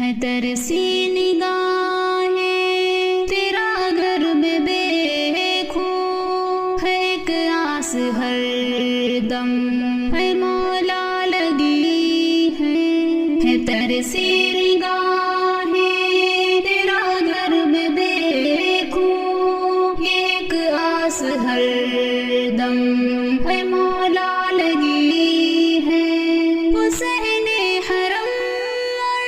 ہے ترسی نگاہیں تیرا گھر میں بے خو ہے ایک آس ہر دم ہے مولا لگی ہے ترسی نگاہیں تیرا گھر میں بے خو ایک آس ہر دم ہے مولا لگی ہے حسین حرم اور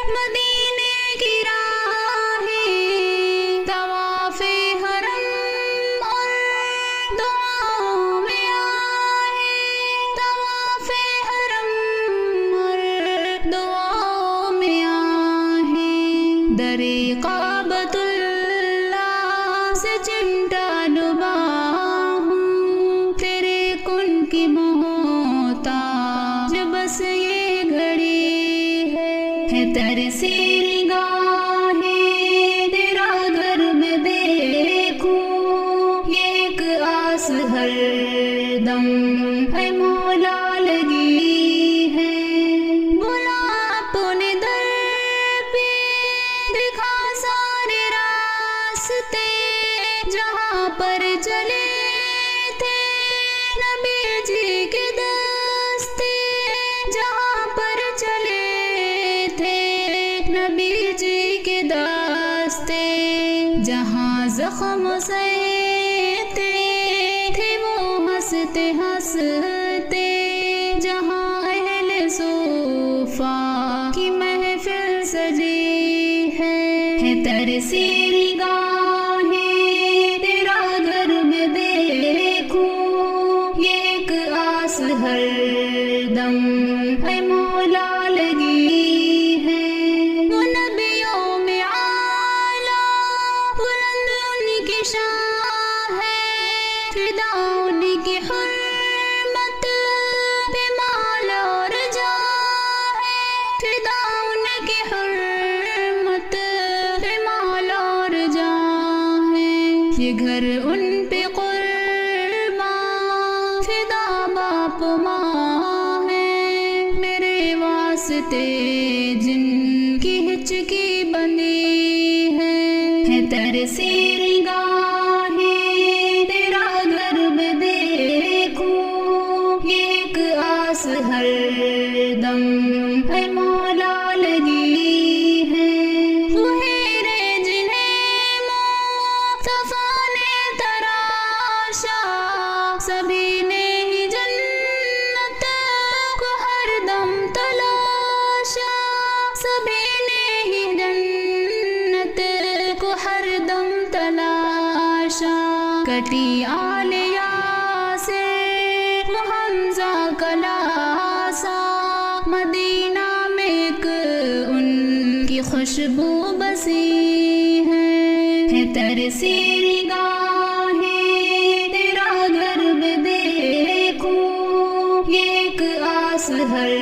مدینے کی راہیں طواف حرم اور دعاؤں میں آئے طواف حرم اور دعاؤں میں آئے در کعبۃ اللہ سے چمٹا ڈوبا ہوں تیرے کن کی محتاج بس یہ گھڑی ہے ترسی نگاہیں تیرا گھر میں دیکھوں یہ ایک آس ہر دم ہے مولا لگی ہے بلا اپنے در پہ دکھا سارے راستے جہاں پر چلے تھے نبی جی کے دستے جہاں پر چلے تھے نبی جی کے دستے جہاں زخم سہتے تھے وہ ہنستے ہنستے جہاں اہل صوفہ کی محفل سجی ہے ترسی نگاہیں تیرا گھر میں دیکھوں یہ ایک آس ہر دم ہے مولا لگی ہے وہ نبیوں میں اعلیٰ بلند ان کی شان ہے فدا ان کی حرمت پہ مال اور جاں ہے فدا ان کی حرمت پہ مال اور جاں ہے یہ گھر ان پہ قربان فدا باپ ماں ہے میرے واسطے جن کی ہچکی بنی ہے ترسی نگاہیں تیرا گھر میں دیکھوں یہ ایک آس ہر دم ہے مولا لگی ہے خیرے جنہیں مصطفیٰ نے تراشا سبھی نے ہی جنت کو ہر دم تلاشا سبھی نے ہی جنت کو ہر دم تلاشا کٹی آلیہ سے وہ حمزہ کلاسا مدینہ میں ایک ان کی خوشبو بسی ہے ترسی نگاہیں تیرا گھر میں دیکھوں یہ ایک آس ہر